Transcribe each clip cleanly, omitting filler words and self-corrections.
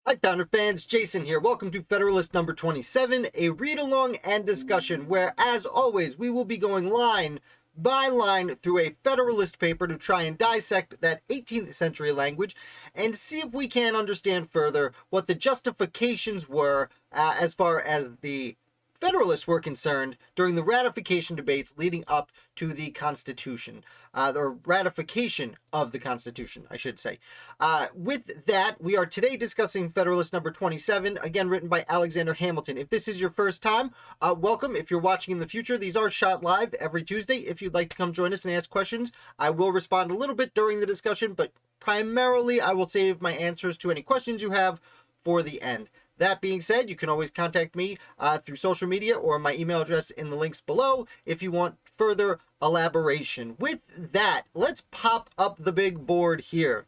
Hi, Founder fans. Jason here. Welcome to Federalist number 27, a read-along and discussion where, as always, we will be going line by line through a Federalist paper to try and dissect that 18th century language and see if we can understand further what the justifications were as far as the Federalists were concerned during the ratification debates leading up to the Constitution, or ratification of the Constitution, I should say. With that, we are today discussing Federalist number 27, again written by Alexander Hamilton. If this is your first time, welcome. If you're watching in the future, these are shot live every Tuesday. If you'd like to come join us and ask questions, I will respond a little bit during the discussion, but primarily I will save my answers to any questions you have for the end. That being said, you can always contact me through social media or my email address in the links below if you want further elaboration. With that, let's pop up the big board here.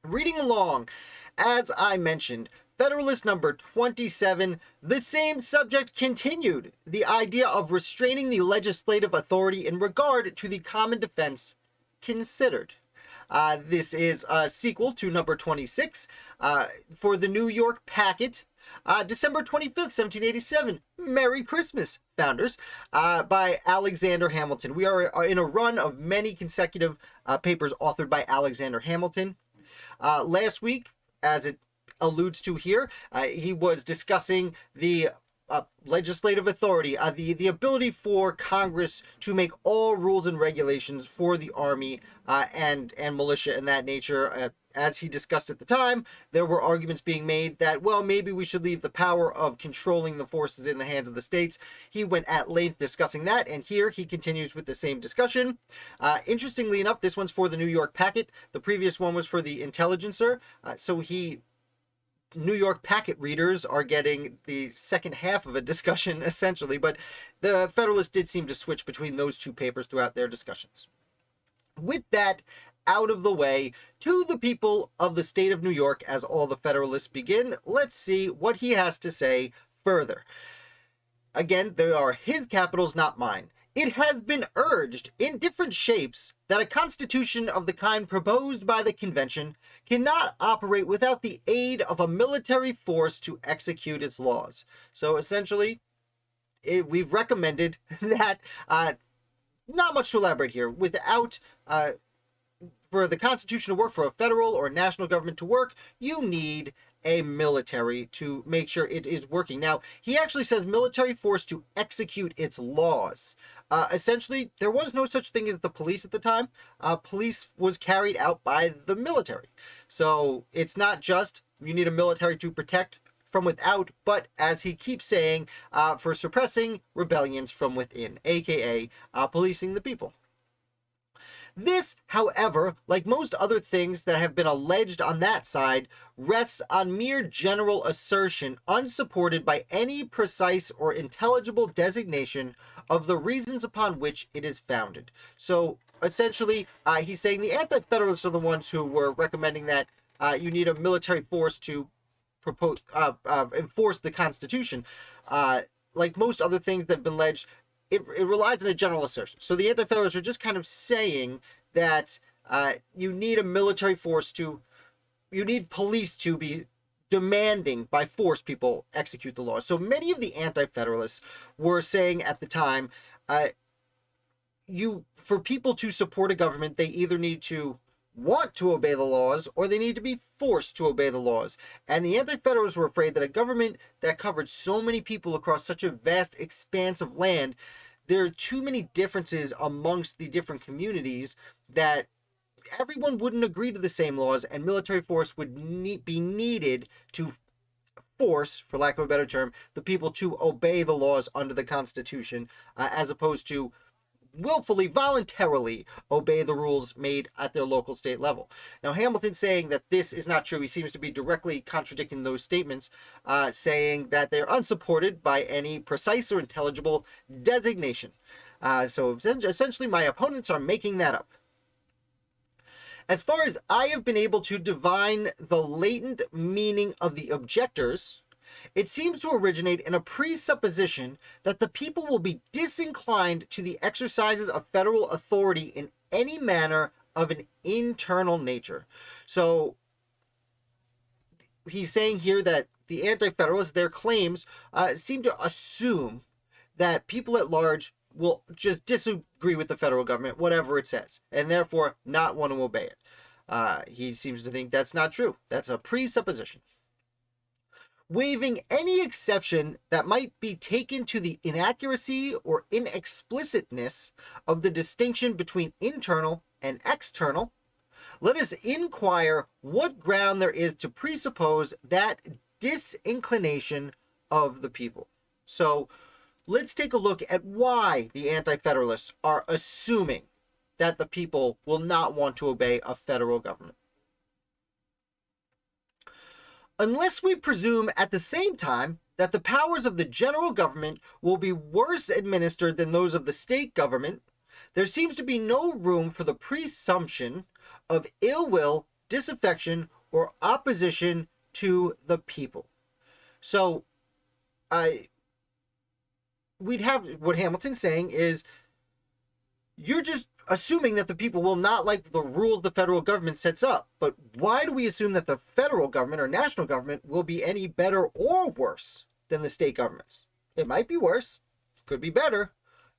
Reading along, as I mentioned, Federalist number 27, the same subject continued. The idea of restraining the legislative authority in regard to the common defense considered. This is a sequel to number 26 for the New York Packet, December 25th, 1787. Merry Christmas, Founders, by Alexander Hamilton. We are in a run of many consecutive papers authored by Alexander Hamilton. Last week, as it alludes to here, he was discussing the legislative authority, the ability for Congress to make all rules and regulations for the Army and militia and that nature. As he discussed at the time, there were arguments being made that, well, maybe we should leave the power of controlling the forces in the hands of the states. He went at length discussing that, and here he continues with the same discussion. Interestingly enough, this one's for the New York Packet. The previous one was for the Intelligencer, so New York Packet readers are getting the second half of a discussion, essentially, but the Federalists did seem to switch between those two papers throughout their discussions. With that out of the way, to the people of the state of New York, as all the Federalists begin, let's see what he has to say further. Again, they are his capitals, not mine. It has been urged in different shapes that a constitution of the kind proposed by the convention cannot operate without the aid of a military force to execute its laws. So essentially, we've recommended that, not much to elaborate here, without, for the Constitution to work, for a federal or national government to work, you need a military to make sure it is working. Now, he actually says military force to execute its laws. Essentially, there was no such thing as the police at the time. Police was carried out by the military. So it's not just you need a military to protect from without, but as he keeps saying, for suppressing rebellions from within, aka policing the people. This, however, like most other things that have been alleged on that side, rests on mere general assertion, unsupported by any precise or intelligible designation of the reasons upon which it is founded. So, essentially, he's saying the Anti-Federalists are the ones who were recommending that you need a military force to enforce the Constitution. Like most other things that have been alleged, it relies on a general assertion. So the Anti-Federalists are just kind of saying that you need a military force you need police to be demanding by force people execute the laws. So many of the Anti-Federalists were saying at the time, for people to support a government, they either need to want to obey the laws or they need to be forced to obey the laws. And the Anti-Federalists were afraid that a government that covered so many people across such a vast expanse of land, there are too many differences amongst the different communities that everyone wouldn't agree to the same laws, and military force would be needed to force, for lack of a better term, the people to obey the laws under the Constitution, as opposed to willfully, voluntarily obey the rules made at their local state level. Now, Hamilton's saying that this is not true. He seems to be directly contradicting those statements, saying that they're unsupported by any precise or intelligible designation. So essentially, my opponents are making that up. As far as I have been able to divine the latent meaning of the objectors, it seems to originate in a presupposition that the people will be disinclined to the exercises of federal authority in any manner of an internal nature. So he's saying here that the Anti-Federalists, their claims seem to assume that people at large will just disagree with the federal government, whatever it says, and therefore not want to obey it. He seems to think that's not true. That's a presupposition. Waiving any exception that might be taken to the inaccuracy or inexplicitness of the distinction between internal and external, let us inquire what ground there is to presuppose that disinclination of the people. So let's take a look at why the Anti-Federalists are assuming that the people will not want to obey a federal government. Unless we presume at the same time that the powers of the general government will be worse administered than those of the state government, there seems to be no room for the presumption of ill will, disaffection, or opposition to the people. So, we'd have what Hamilton's saying is, you're just assuming that the people will not like the rules the federal government sets up. But why do we assume that the federal government or national government will be any better or worse than the state governments? It might be worse, could be better.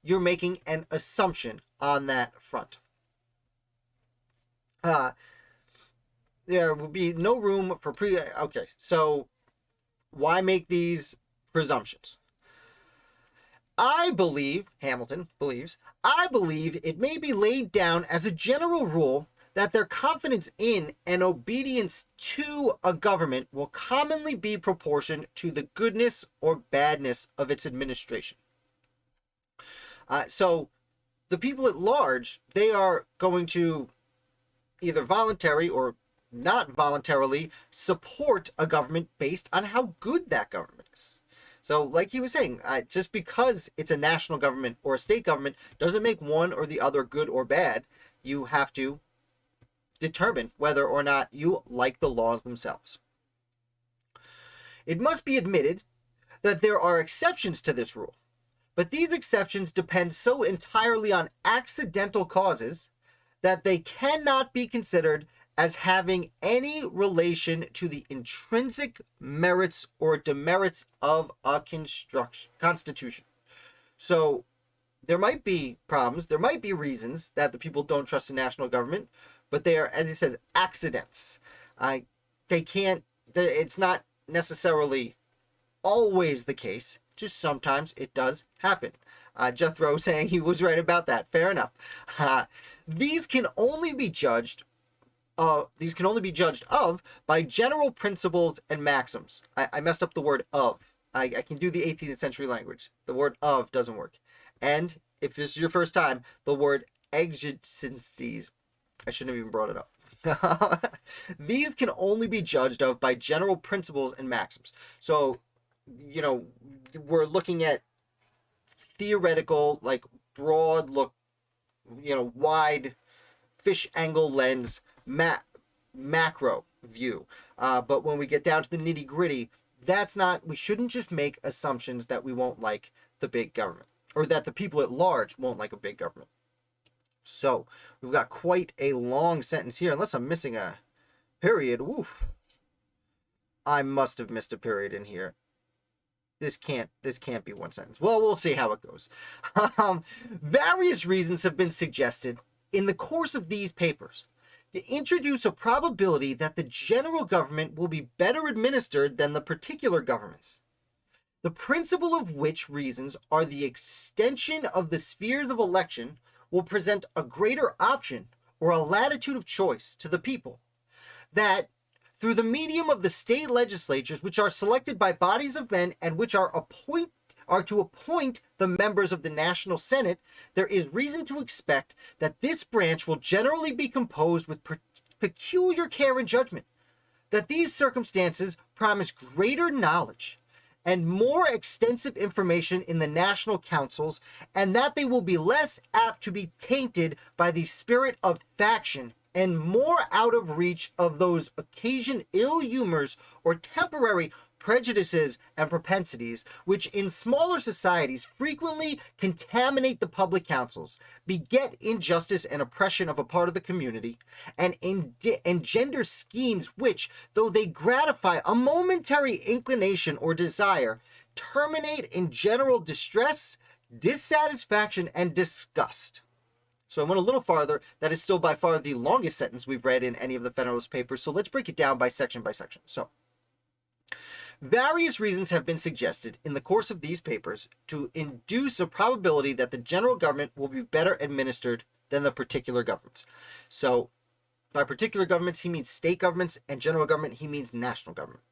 You're making an assumption on that front. There will be no room for okay, so why make these presumptions? Hamilton believes, I believe it may be laid down as a general rule that their confidence in and obedience to a government will commonly be proportioned to the goodness or badness of its administration. So the people at large, they are going to either voluntary or not voluntarily support a government based on how good that government is. So like he was saying, just because it's a national government or a state government doesn't make one or the other good or bad. You have to determine whether or not you like the laws themselves. It must be admitted that there are exceptions to this rule, but these exceptions depend so entirely on accidental causes that they cannot be considered as having any relation to the intrinsic merits or demerits of a constitution. So there might be problems, there might be reasons that the people don't trust the national government, but they are, as he says, accidents. It's not necessarily always the case, just sometimes it does happen. Jethro saying he was right about that. Fair enough. These can only be judged of by general principles and maxims. I messed up the word of. I can do the 18th century language. The word of doesn't work. And if this is your first time, the word exigencies, I shouldn't have even brought it up. These can only be judged of by general principles and maxims. So, we're looking at theoretical, like broad look, wide fish angle lens macro view. But when we get down to the nitty gritty, we shouldn't just make assumptions that we won't like the big government or that the people at large won't like a big government. So we've got quite a long sentence here, unless I'm missing a period. Woof. I must have missed a period in here. This can't be one sentence. Well, we'll see how it goes. Various reasons have been suggested in the course of these papers to introduce a probability that the general government will be better administered than the particular governments, the principal of which reasons are the extension of the spheres of election will present a greater option or a latitude of choice to the people, that through the medium of the state legislatures, which are selected by bodies of men and which are to appoint the members of the National Senate, there is reason to expect that this branch will generally be composed with peculiar care and judgment, that these circumstances promise greater knowledge and more extensive information in the national councils, and that they will be less apt to be tainted by the spirit of faction and more out of reach of those occasion ill humors or temporary prejudices, and propensities, which in smaller societies frequently contaminate the public councils, beget injustice and oppression of a part of the community, and engender schemes which, though they gratify a momentary inclination or desire, terminate in general distress, dissatisfaction, and disgust. So I went a little farther. That is still by far the longest sentence we've read in any of the Federalist Papers. So let's break it down by section. So, various reasons have been suggested in the course of these papers to induce a probability that the general government will be better administered than the particular governments. So by particular governments, he means state governments, and general government, he means national government.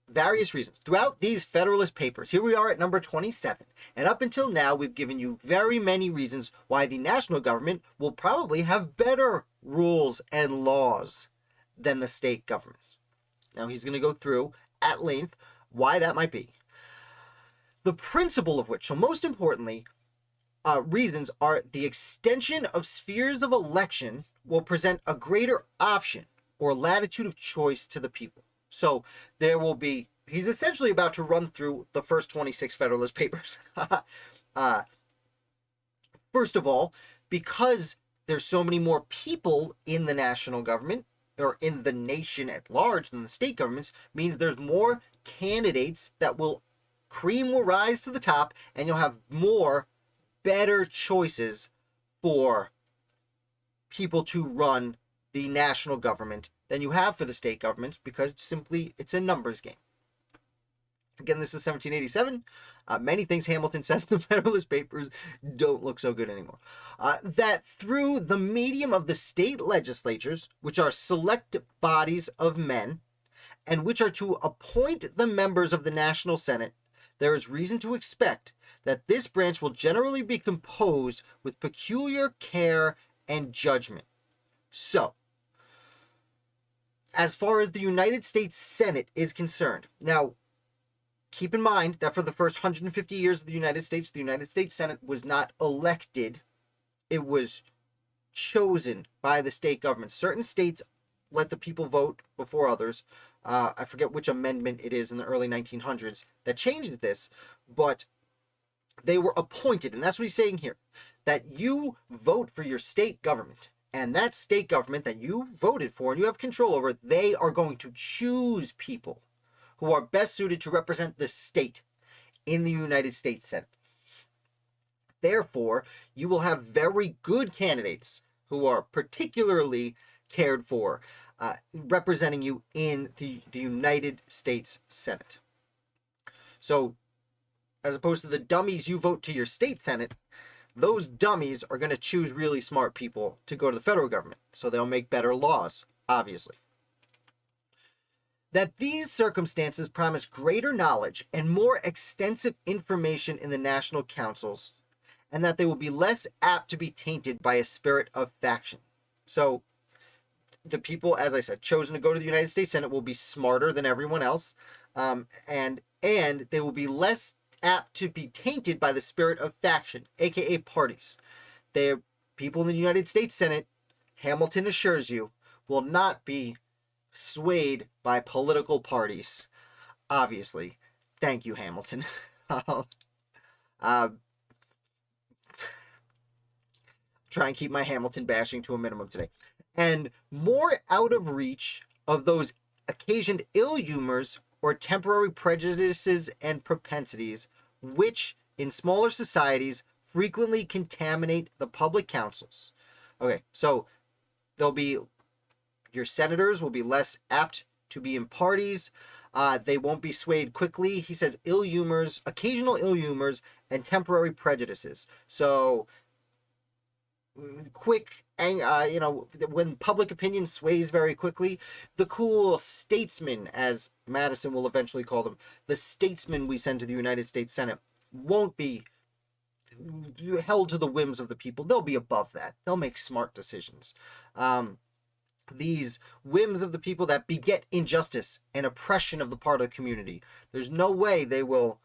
Various reasons. Throughout these Federalist Papers, here we are at number 27, and up until now, we've given you very many reasons why the national government will probably have better rules and laws than the state governments. Now, he's going to go through at length why that might be. The principle of which, so most importantly, reasons are the extension of spheres of election will present a greater option or latitude of choice to the people. So there will be, he's essentially about to run through the first 26 Federalist Papers. First of all, because there's so many more people in the national government, or in the nation at large than the state governments, means there's more candidates that cream will rise to the top, and you'll have more better choices for people to run the national government than you have for the state governments, because simply it's a numbers game. Again, this is 1787. Many things Hamilton says in the Federalist Papers don't look so good anymore. That through the medium of the state legislatures, which are select bodies of men, and which are to appoint the members of the National Senate, there is reason to expect that this branch will generally be composed with peculiar care and judgment. So, as far as the United States Senate is concerned, now, keep in mind that for the first 150 years of the United States Senate was not elected. It was chosen by the state government. Certain states let the people vote before others. I forget which amendment it is in the early 1900s that changes this, but they were appointed, and that's what he's saying here, that you vote for your state government, and that state government that you voted for and you have control over, they are going to choose people who are best suited to represent the state in the United States Senate. Therefore, you will have very good candidates who are particularly cared for, representing you in the United States Senate. So, as opposed to the dummies you vote to your state Senate, those dummies are going to choose really smart people to go to the federal government. So they'll make better laws, obviously. That these circumstances promise greater knowledge and more extensive information in the national councils, and that they will be less apt to be tainted by a spirit of faction. So the people, as I said, chosen to go to the United States Senate will be smarter than everyone else, and they will be less apt to be tainted by the spirit of faction, aka parties. They're people in the United States Senate, Hamilton assures you, will not be swayed by political parties. Obviously. Thank you, Hamilton. Try and keep my Hamilton bashing to a minimum today. And more out of reach of those occasioned ill humors or temporary prejudices and propensities, which in smaller societies frequently contaminate the public councils. Okay, so your senators will be less apt to be in parties. They won't be swayed quickly. He says ill humors, occasional ill humors, and temporary prejudices. So quick, when public opinion sways very quickly, the cool statesmen, as Madison will eventually call them, the statesmen we send to the United States Senate, won't be held to the whims of the people. They'll be above that. They'll make smart decisions. These whims of the people that beget injustice and oppression of the part of the community, there's no way they will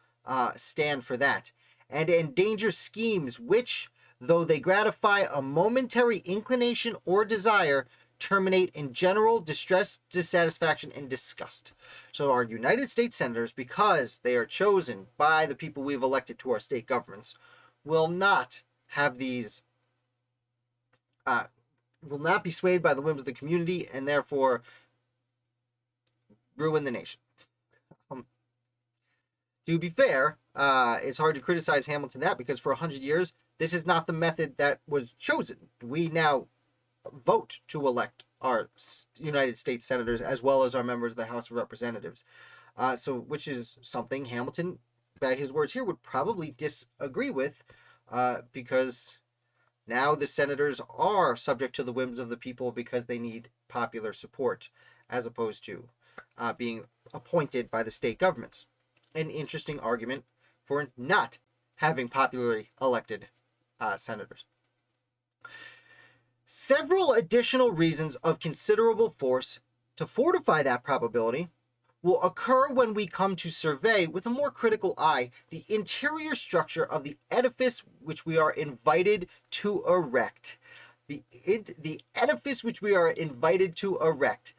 stand for that. And endanger schemes which, though they gratify a momentary inclination or desire, terminate in general distress, dissatisfaction, and disgust. So our United States senators, because they are chosen by the people we've elected to our state governments, will not have these, will not be swayed by the whims of the community, and therefore ruin the nation. To be fair, it's hard to criticize Hamilton that, because for 100 years, this is not the method that was chosen. We now vote to elect our United States senators as well as our members of the House of Representatives. Which is something Hamilton, by his words here, would probably disagree with, because now the senators are subject to the whims of the people because they need popular support, as opposed to being appointed by the state governments. An interesting argument for not having popularly elected senators. Several additional reasons of considerable force to fortify that probability will occur when we come to survey with a more critical eye the interior structure of the edifice which we are invited to erect. The edifice which we are invited to erect.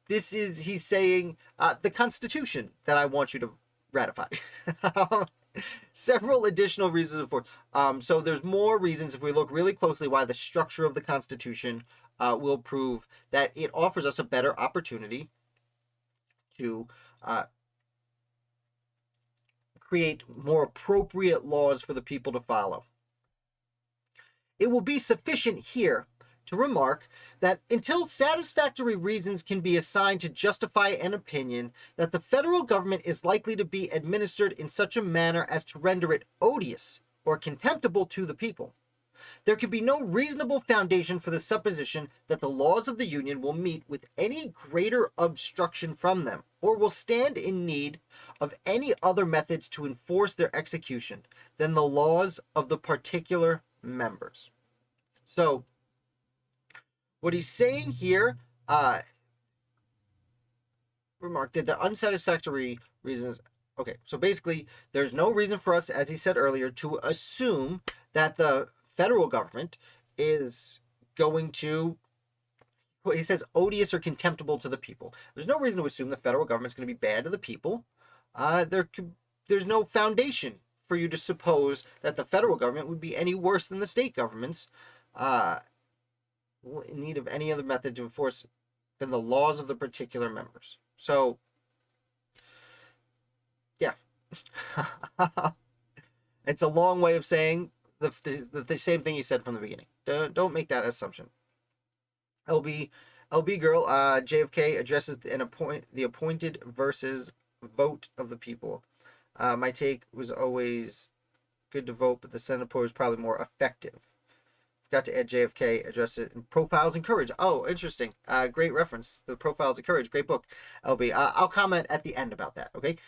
This is, he's saying, the Constitution that I want you to ratify. Several additional reasons for so there's more reasons if we look really closely why the structure of the Constitution will prove that it offers us a better opportunity to create more appropriate laws for the people to follow. It will be sufficient here to remark that until satisfactory reasons can be assigned to justify an opinion that the federal government is likely to be administered in such a manner as to render it odious or contemptible to the people, there can be no reasonable foundation for the supposition that the laws of the Union will meet with any greater obstruction from them, or will stand in need of any other methods to enforce their execution than the laws of the particular members. So, what he's saying here, remark that the unsatisfactory reasons. Okay, so basically, there's no reason for us, as he said earlier, to assume that the federal government is going to, he says, odious or contemptible to the people. There's no reason to assume the federal government's going to be bad to the people. There's no foundation for you to suppose that the federal government would be any worse than the state governments. In need of any other method to enforce than the laws of the particular members. So, yeah. It's a long way of saying the same thing he said from the beginning. Don't make that assumption. LB girl, JFK addresses the appointed versus vote of the people. My take was always good to vote, but the Senate was probably more effective. Forgot to add JFK, address it in Profiles in Courage. Oh, interesting. Great reference. The Profiles of Courage. Great book, LB. I'll comment at the end about that, okay?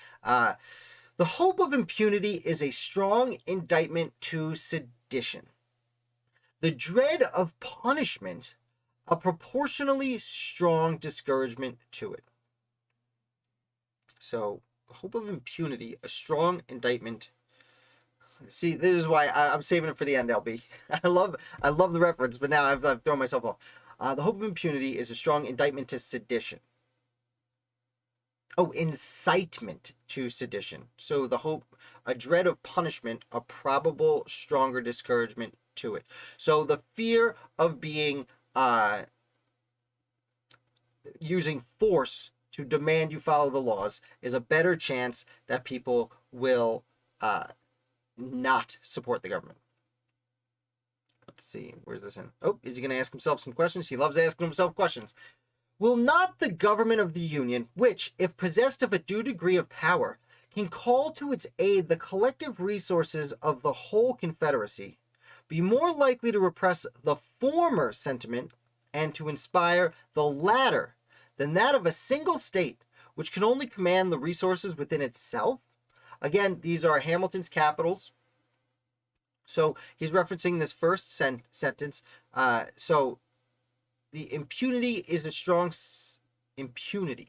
The hope of impunity is a strong indictment to sedition. The dread of punishment, a proportionally strong discouragement to it. So, the hope of impunity, a strong indictment. See, this is why I'm saving it for the end, LB. I love the reference, but now I've thrown myself off. The hope of impunity is a strong indictment to sedition. Oh, incitement to sedition. So the hope, a dread of punishment, a probable stronger discouragement to it. So the fear of being, using force to demand you follow the laws is a better chance that people will, not support the government. Let's see, where's this in? Oh, is he going to ask himself some questions? He loves asking himself questions. Will not the government of the Union, which, if possessed of a due degree of power, can call to its aid the collective resources of the whole Confederacy, be more likely to repress the former sentiment and to inspire the latter than that of a single state, which can only command the resources within itself? Again, these are Hamilton's capitals. So he's referencing this first sentence. So the impunity is a strong impunity.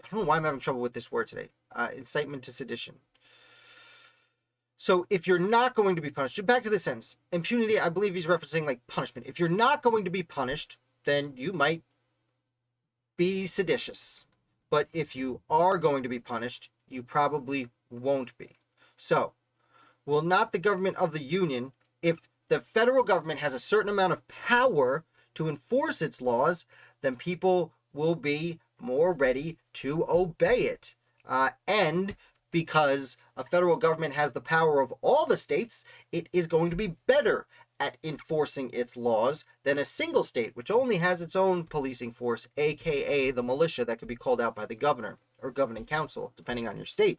I don't know why I'm having trouble with this word today. Incitement to sedition. So if you're not going to be punished, back to the sentence. Impunity, I believe he's referencing like punishment. If you're not going to be punished, then you might be seditious. But if you are going to be punished, you probably won't be. So, will not the government of the Union, if the federal government has a certain amount of power to enforce its laws, then people will be more ready to obey it. And because a federal government has the power of all the states, it is going to be better at enforcing its laws than a single state, which only has its own policing force, aka the militia that could be called out by the governor or governing council, depending on your state.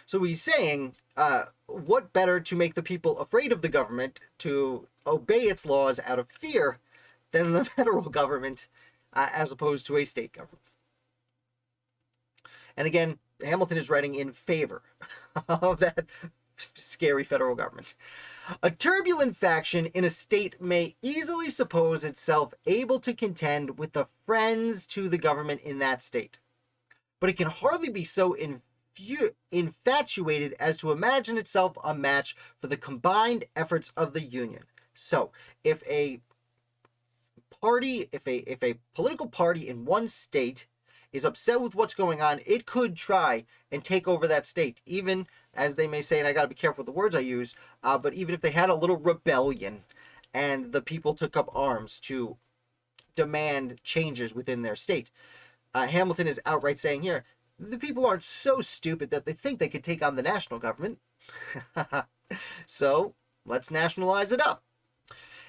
So he's saying, what better to make the people afraid of the government, to obey its laws out of fear, than the federal government, as opposed to a state government. And again, Hamilton is writing in favor of that scary federal government. A turbulent faction in a state may easily suppose itself able to contend with the friends to the government in that state, but it can hardly be so infatuated as to imagine itself a match for the combined efforts of the Union. So, if a political party in one state is upset with what's going on, it could try and take over that state, even, as they may say, and I got to be careful with the words I use, but even if they had a little rebellion and the people took up arms to demand changes within their state. Hamilton is outright saying here, the people aren't so stupid that they think they could take on the national government. So, let's nationalize it up.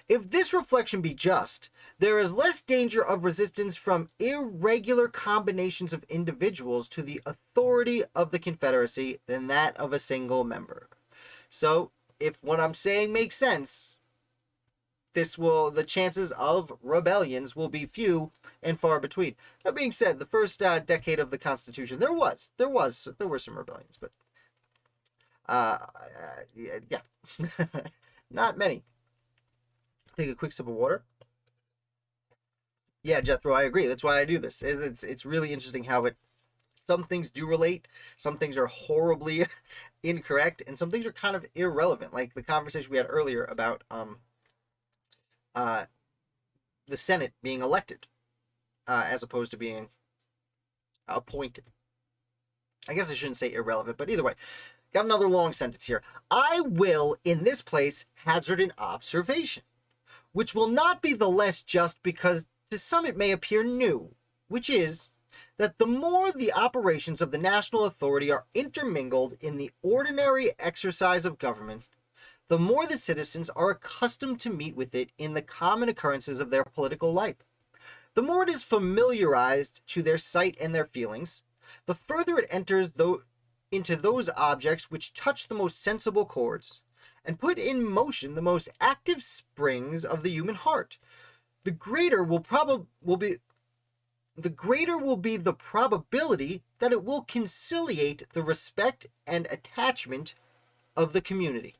If this reflection be just, there is less danger of resistance from irregular combinations of individuals to the authority of the Confederacy than that of a single member. So, if what I'm saying makes sense, the chances of rebellions will be few and far between. That being said, the first decade of the Constitution, there were some rebellions, but yeah, not many. Take a quick sip of water. Yeah, Jethro, I agree. That's why I do this. It's really interesting how some things do relate, some things are horribly incorrect, and some things are kind of irrelevant. Like the conversation we had earlier about the Senate being elected as opposed to being appointed. I guess I shouldn't say irrelevant, but either way. Got another long sentence here. I will, in this place, hazard an observation, which will not be the less just because to some it may appear new, which is that the more the operations of the national authority are intermingled in the ordinary exercise of government, the more the citizens are accustomed to meet with it in the common occurrences of their political life. The more it is familiarized to their sight and their feelings, the further it enters into those objects which touch the most sensible chords, and put in motion the most active springs of the human heart, the greater will be the probability that it will conciliate the respect and attachment of the community.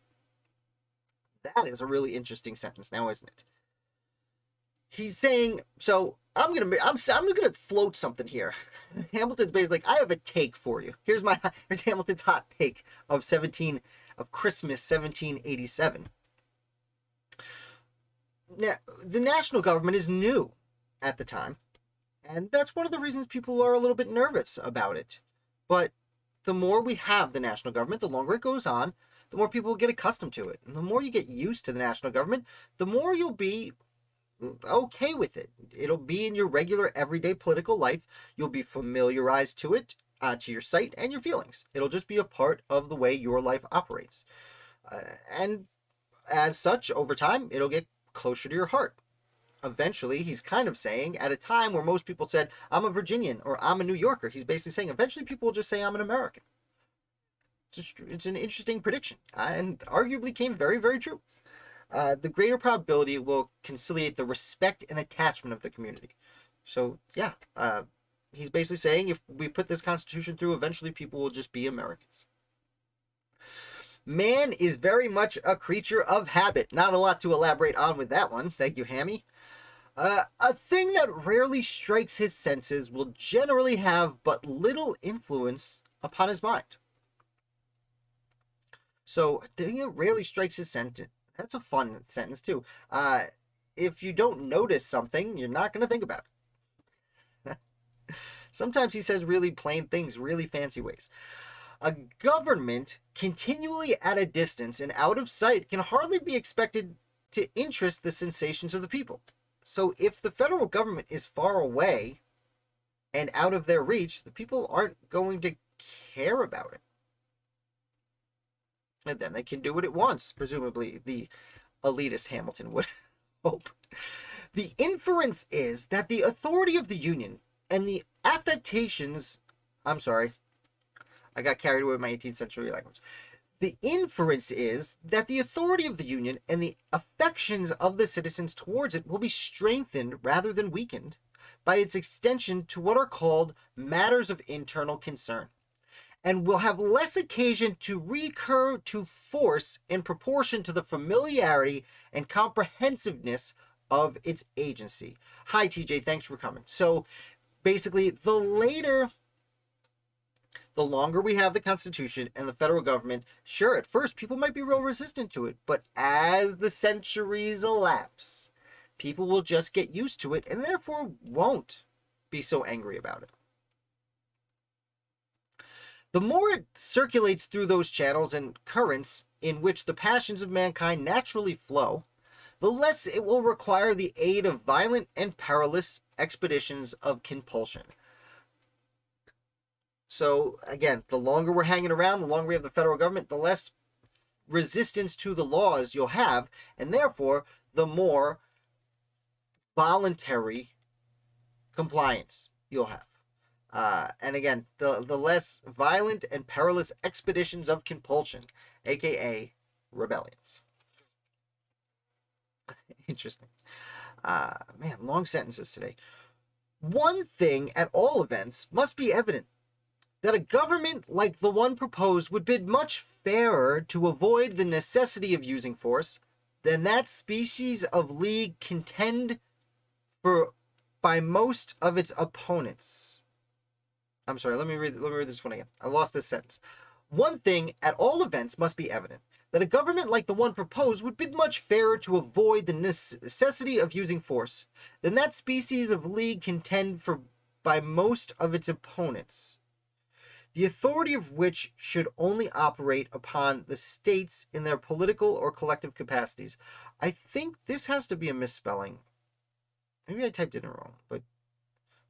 That is a really interesting sentence now, isn't it? He's saying, so I'm gonna float something here. Hamilton's basically like, I have a take for you. Here's Hamilton's hot take of Christmas 1787. Now, the national government is new at the time, and that's one of the reasons people are a little bit nervous about it. But the more we have the national government, the longer it goes on, the more people will get accustomed to it. And the more you get used to the national government, the more you'll be okay with it. It'll be in your regular everyday political life. You'll be familiarized to it, to your sight and your feelings. It'll just be a part of the way your life operates. And as such, over time, it'll get closer to your heart. Eventually, he's kind of saying, at a time where most people said, I'm a Virginian or I'm a New Yorker, he's basically saying, eventually people will just say, I'm an American. It's an interesting prediction, and arguably came very, very true. The greater probability will conciliate the respect and attachment of the community. So, yeah, he's basically saying if we put this Constitution through, eventually people will just be Americans. Man is very much a creature of habit. Not a lot to elaborate on with that one. Thank you, Hammy. A thing that rarely strikes his senses will generally have but little influence upon his mind. So, a thing that rarely strikes his sentence. That's a fun sentence, too. If you don't notice something, you're not going to think about it. Sometimes he says really plain things, really fancy ways. A government continually at a distance and out of sight can hardly be expected to interest the sensations of the people. So if the federal government is far away and out of their reach, the people aren't going to care about it. And then they can do what it wants, presumably the elitist Hamilton would hope. The inference is that the authority of the Union and the affectations... I'm sorry, I got carried away with my 18th century language. The inference is that the authority of the Union and the affections of the citizens towards it will be strengthened rather than weakened by its extension to what are called matters of internal concern, and will have less occasion to recur to force in proportion to the familiarity and comprehensiveness of its agency. Hi, TJ, thanks for coming. So basically, the longer we have the Constitution and the federal government, sure, at first people might be real resistant to it, but as the centuries elapse, people will just get used to it and therefore won't be so angry about it. The more it circulates through those channels and currents in which the passions of mankind naturally flow, the less it will require the aid of violent and perilous expeditions of compulsion. So, again, the longer we're hanging around, the longer we have the federal government, the less resistance to the laws you'll have, and therefore, the more voluntary compliance you'll have. And again, the less violent and perilous expeditions of compulsion, aka rebellions. Interesting. Man, long sentences today. One thing, at all events, must be evident: that a government like the one proposed would bid much fairer to avoid the necessity of using force than that species of league contend for by most of its opponents. I'm sorry, let me read this one again. I lost this sentence. One thing, at all events, must be evident: that a government like the one proposed would bid much fairer to avoid the necessity of using force than that species of league contend for by most of its opponents, the authority of which should only operate upon the states in their political or collective capacities. I think this has to be a misspelling. Maybe I typed it in wrong, but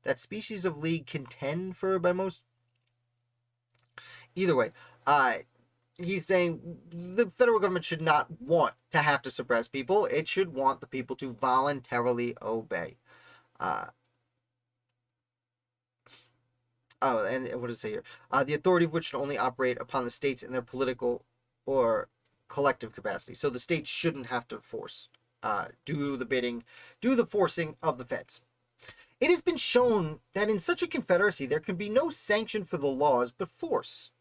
that species of league contend for by most... Either way, he's saying the federal government should not want to have to suppress people. It should want the people to voluntarily obey. Oh, and what does it say here? The authority of which should only operate upon the states in their political or collective capacity. So the states shouldn't have to force, do the bidding, do the forcing of the feds. It has been shown that in such a confederacy there can be no sanction for the laws but force.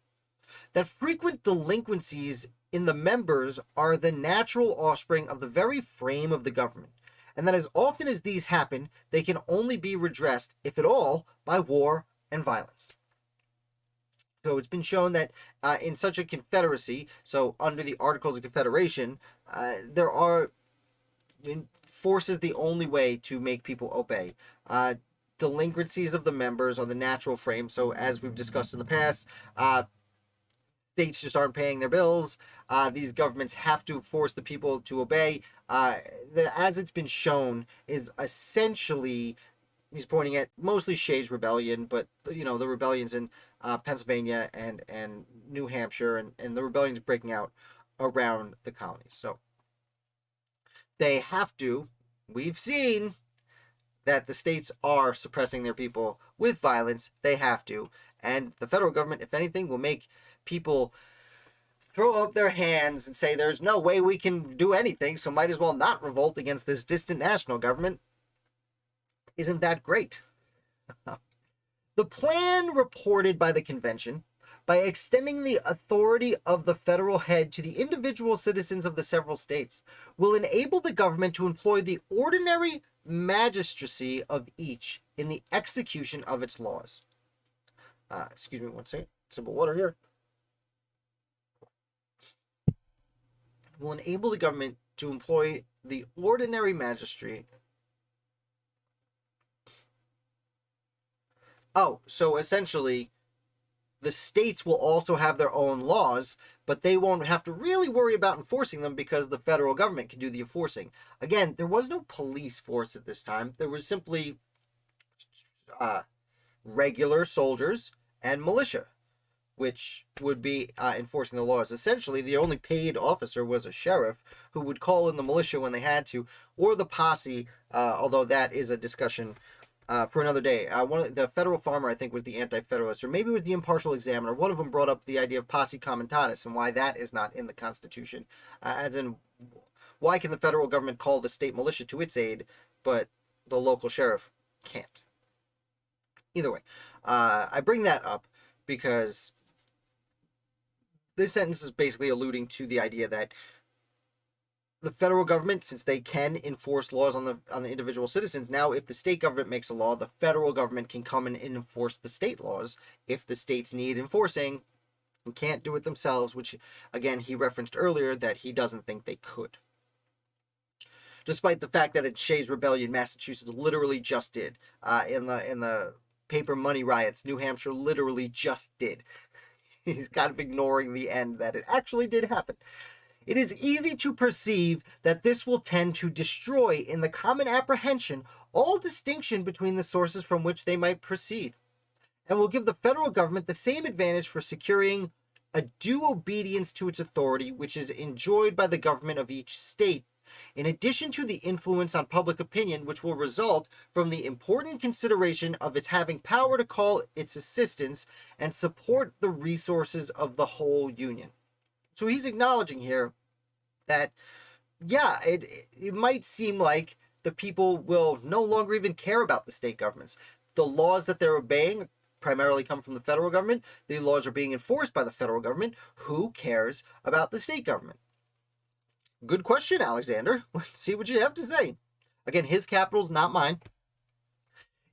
That frequent delinquencies in the members are the natural offspring of the very frame of the government, and that as often as these happen, they can only be redressed, if at all, by war and violence. So it's been shown that in such a confederacy, so under the Articles of Confederation, force is the only way to make people obey. Delinquencies of the members are the natural frame. So as we've discussed in the past, states just aren't paying their bills. These governments have to force the people to obey. As it's been shown, is essentially, he's pointing at mostly Shays' Rebellion, but the rebellions in Pennsylvania and New Hampshire, and the rebellions breaking out around the colonies. So they have to. We've seen that the states are suppressing their people with violence. They have to. And the federal government, if anything, will make people throw up their hands and say there's no way we can do anything, so might as well not revolt against this distant national government. Isn't that great? The plan reported by the convention, by extending the authority of the federal head to the individual citizens of the several states, will enable the government to employ the ordinary magistracy of each in the execution of its laws. Excuse me one second. Simple water here. Will enable the government to employ the ordinary magistrate Oh, so essentially, the states will also have their own laws, but they won't have to really worry about enforcing them because the federal government can do the enforcing. Again, there was no police force at this time. There was simply regular soldiers and militia, which would be enforcing the laws. Essentially, the only paid officer was a sheriff who would call in the militia when they had to, or the posse, although that is a discussion for another day. The Federal Farmer, I think, was the Anti-Federalist, or maybe it was the Impartial Examiner. One of them brought up the idea of posse comitatus and why that is not in the Constitution. As in, why can the federal government call the state militia to its aid, but the local sheriff can't? Either way, I bring that up because this sentence is basically alluding to the idea that the federal government, since they can enforce laws on the individual citizens, now if the state government makes a law, the federal government can come in and enforce the state laws if the states need enforcing and can't do it themselves, which again he referenced earlier that he doesn't think they could. Despite the fact that at Shays' Rebellion, Massachusetts literally just did. In the paper money riots, New Hampshire literally just did. He's kind of ignoring the end that it actually did happen. It is easy to perceive that this will tend to destroy in the common apprehension all distinction between the sources from which they might proceed, and will give the federal government the same advantage for securing a due obedience to its authority which is enjoyed by the government of each state, in addition to the influence on public opinion which will result from the important consideration of its having power to call its assistance and support the resources of the whole Union. So he's acknowledging here that, yeah, it might seem like the people will no longer even care about the state governments. The laws that they're obeying primarily come from the federal government. The laws are being enforced by the federal government. Who cares about the state government? Good question, Alexander. Let's see what you have to say. Again, his capital's not mine.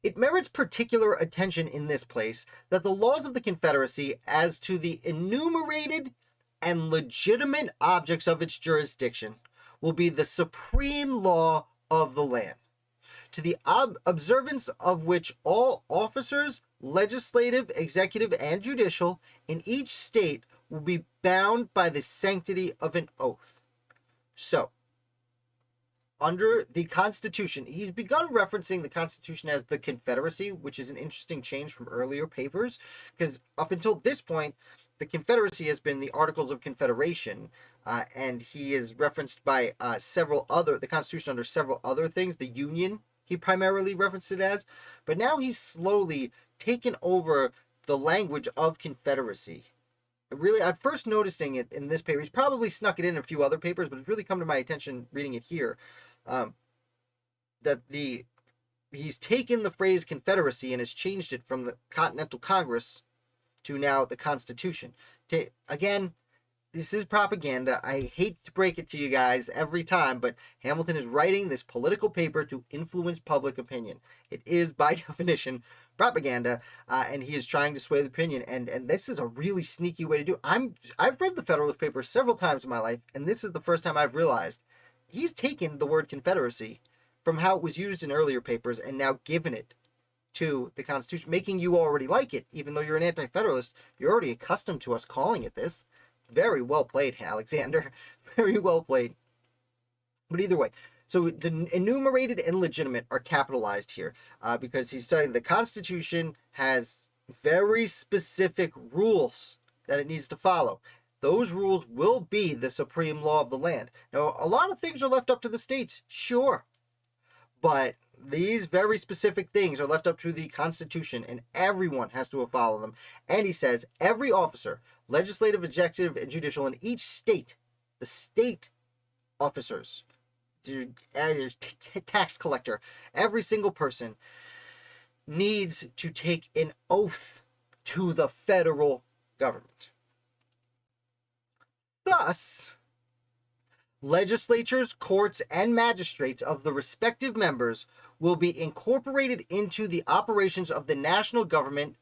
It merits particular attention in this place that the laws of the Confederacy as to the enumerated and legitimate objects of its jurisdiction will be the supreme law of the land, to the observance of which all officers, legislative, executive, and judicial in each state will be bound by the sanctity of an oath. So, under the Constitution, he's begun referencing the Constitution as the Confederacy, which is an interesting change from earlier papers, because up until this point, the Confederacy has been the Articles of Confederation, and he is referenced by the Constitution under several other things. The Union, he primarily referenced it as, but now he's slowly taken over the language of Confederacy. Really, I'm first noticing it in this paper. He's probably snuck it in a few other papers, but it's really come to my attention reading it here, that he's taken the phrase Confederacy and has changed it from the Continental Congress to now the Constitution. Again, this is propaganda. I hate to break it to you guys every time, but Hamilton is writing this political paper to influence public opinion. It is, by definition, propaganda, and he is trying to sway the opinion, and this is a really sneaky way to do it. I've read the Federalist Papers several times in my life, and this is the first time I've realized he's taken the word Confederacy from how it was used in earlier papers and now given it to the Constitution, making you already like it. Even though you're an anti-federalist, you're already accustomed to us calling it this. Very well played, Alexander. Very well played. But either way, so the enumerated and legitimate are capitalized here because he's saying the Constitution has very specific rules that it needs to follow. Those rules will be the supreme law of the land. Now, a lot of things are left up to the states, sure, but these very specific things are left up to the Constitution, and everyone has to follow them. And he says every officer, legislative, executive, and judicial in each state, the state officers, tax collector, every single person needs to take an oath to the federal government. Thus, legislatures, courts, and magistrates of the respective members will be incorporated into the operations of the national government,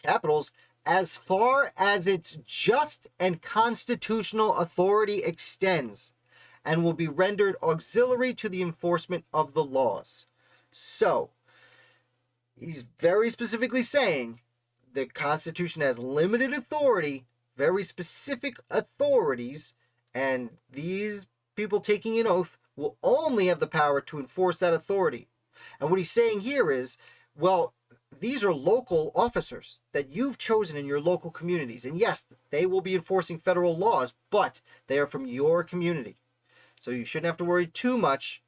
capitals, as far as its just and constitutional authority extends, and will be rendered auxiliary to the enforcement of the laws. So, He's very specifically saying the Constitution has limited authority, very specific authorities, and these people taking an oath will only have the power to enforce that authority. And what he's saying here is, well, these are local officers that you've chosen in your local communities. And yes, they will be enforcing federal laws, but they are from your community. So you shouldn't have to worry too much,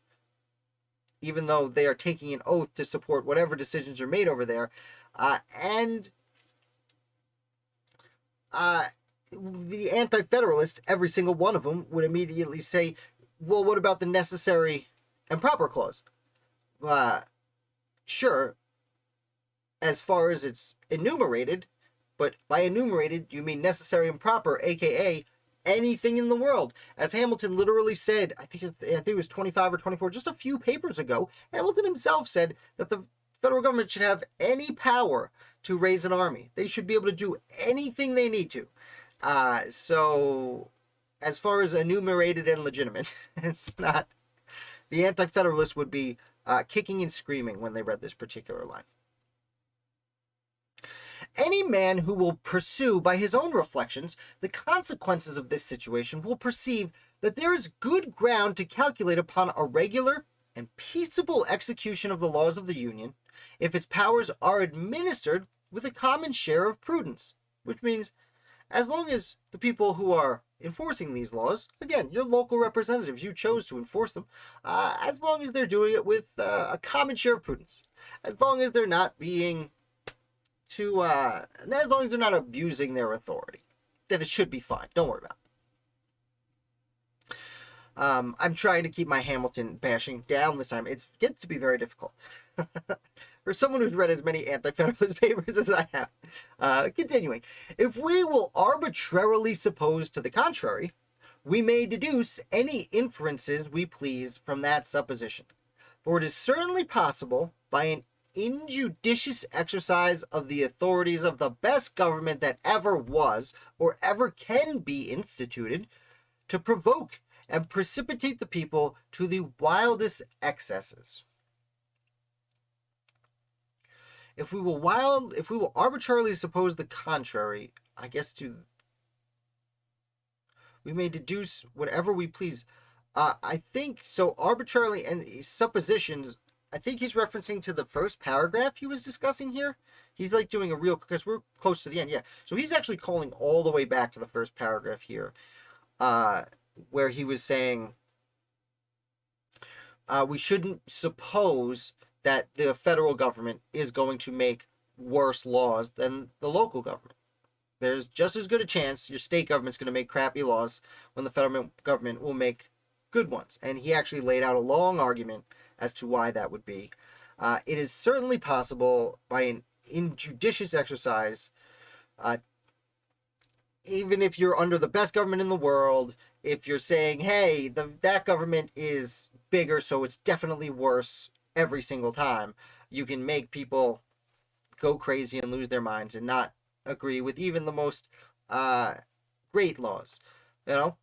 even though they are taking an oath to support whatever decisions are made over there. The Anti-Federalists, every single one of them, would immediately say, well, what about the necessary and proper clause? Sure, as far as it's enumerated, but by enumerated, you mean necessary and proper, aka anything in the world. As Hamilton literally said, I think it was 25 or 24, just a few papers ago, Hamilton himself said that the federal government should have any power to raise an army. They should be able to do anything they need to. So, as far as enumerated and legitimate, it's not. The Anti-Federalists would be kicking and screaming when they read this particular line. Any man who will pursue by his own reflections the consequences of this situation will perceive that there is good ground to calculate upon a regular and peaceable execution of the laws of the Union, if its powers are administered with a common share of prudence, which means as long as the people who are enforcing these laws, again, your local representatives, you chose to enforce them, as long as they're doing it with a common share of prudence, as long as they're not being too, as long as they're not abusing their authority, then it should be fine. Don't worry about it. I'm trying to keep my Hamilton bashing down this time. It gets to be very difficult. For someone who's read as many Anti-Federalist papers as I have. Continuing. If we will arbitrarily suppose to the contrary, we may deduce any inferences we please from that supposition. For it is certainly possible, by an injudicious exercise of the authorities of the best government that ever was, or ever can be instituted, to provoke and precipitate the people to the wildest excesses. If we will arbitrarily suppose the contrary, I guess we may deduce whatever we please. I think so. Arbitrarily and suppositions. I think he's referencing to the first paragraph he was discussing here. He's like doing a real, because we're close to the end. Yeah. So he's actually calling all the way back to the first paragraph here, where he was saying we shouldn't suppose that the federal government is going to make worse laws than the local government. There's just as good a chance your state government's going to make crappy laws when the federal government will make good ones. And he actually laid out a long argument as to why that would be. It is certainly possible by an injudicious exercise, even if you're under the best government in the world, if you're saying, hey, that government is bigger, so it's definitely worse every single time, you can make people go crazy and lose their minds and not agree with even the most great laws. You know?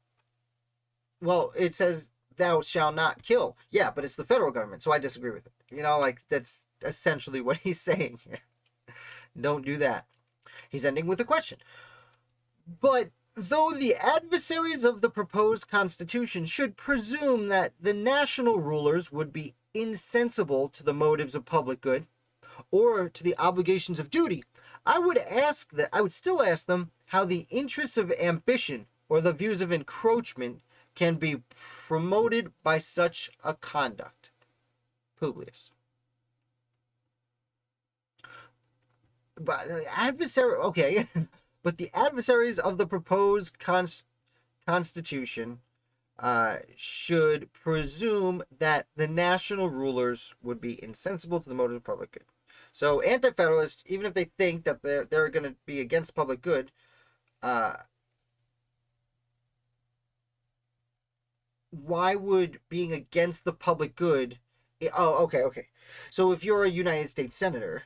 Well, it says thou shalt not kill. Yeah, but it's the federal government, so I disagree with it. You know, like, that's essentially what he's saying here. Don't do that. He's ending with a question. But though the adversaries of the proposed constitution should presume that the national rulers would be insensible to the motives of public good or to the obligations of duty, I would still ask them how the interests of ambition or the views of encroachment can be promoted by such a conduct. Publius. But but the adversaries of the proposed constitution should presume that the national rulers would be insensible to the motives of public good. So anti-federalists, even if they think that they're going to be against public good, why would being against the public good... Okay. So if you're a United States senator,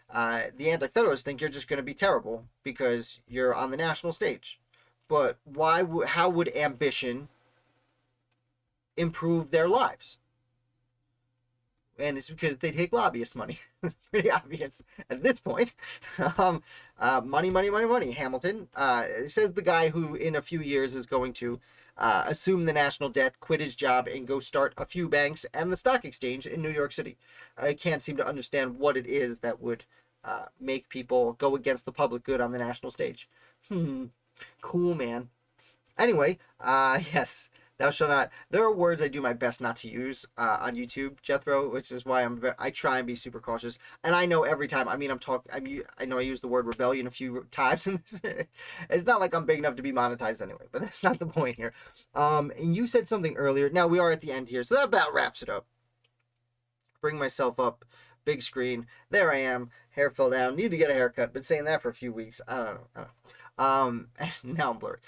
the anti-federalists think you're just going to be terrible because you're on the national stage. But how would ambition improve their lives? And it's because they take lobbyist money. It's pretty obvious at this point. Money, money, money, money. Hamilton says the guy who in a few years is going to assume the national debt, quit his job, and go start a few banks and the stock exchange in New York City. I can't seem to understand what it is that would make people go against the public good on the national stage. Cool, man. Anyway, yes. Thou shalt not. There are words I do my best not to use on YouTube, Jethro, which is why I try and be super cautious. And I know every time. I mean, I know I use the word rebellion a few times. In this. It's not like I'm big enough to be monetized anyway, but that's not the point here. And you said something earlier. Now we are at the end here, so that about wraps it up. Bring myself up, big screen. There I am. Hair fell down. Need to get a haircut. Been saying that for a few weeks. I don't know. Now I'm blurry.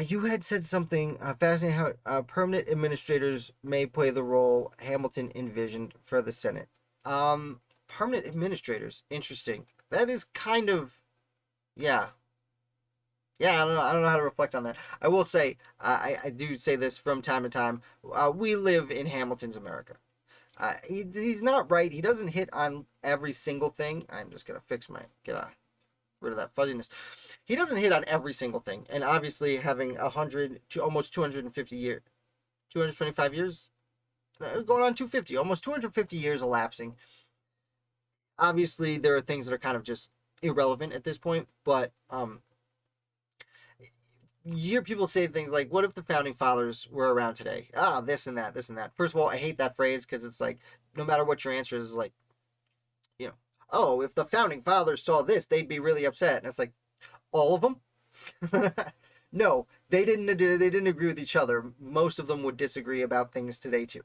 You had said something fascinating, how permanent administrators may play the role Hamilton envisioned for the Senate. Permanent administrators, interesting. That is kind of, yeah. Yeah, I don't know how to reflect on that. I will say, I do say this from time to time, we live in Hamilton's America. He's not right. He doesn't hit on every single thing. I'm just going to get rid of that fuzziness. He doesn't hit on every single thing, and obviously having 100 to almost 250 years, 225 years, going on 250, almost 250 years elapsing. Obviously, there are things that are kind of just irrelevant at this point, but you hear people say things like, "What if the founding fathers were around today?" This and that, this and that. First of all, I hate that phrase because it's like, no matter what your answer is, it's like, you know, oh, if the founding fathers saw this, they'd be really upset. And it's like, all of them? No, they didn't agree with each other. Most of them would disagree about things today too.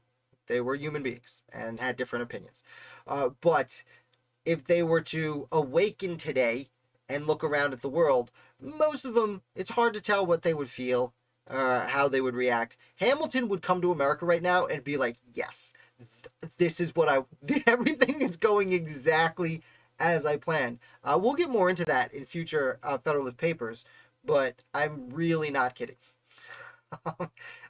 They were human beings and had different opinions. But if they were to awaken today and look around at the world, most of them, it's hard to tell what they would feel, how they would react. Hamilton would come to America right now and be like, yes, this is what everything is going exactly as I planned. We'll get more into that in future Federalist papers, but I'm really not kidding.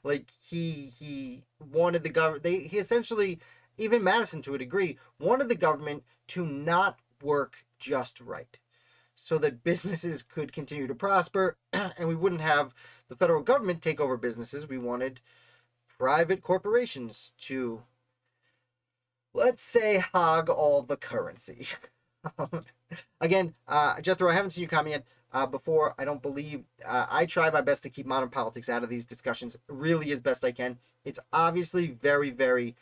Like he wanted the government. He essentially, even Madison to a degree, wanted the government to not work just right, so that businesses could continue to prosper, and we wouldn't have the federal government take over businesses. We wanted private corporations to, let's say, hog all the currency. Again, Jethro, I haven't seen you comment before. I don't believe I try my best to keep modern politics out of these discussions, really as best I can. It's obviously very, very,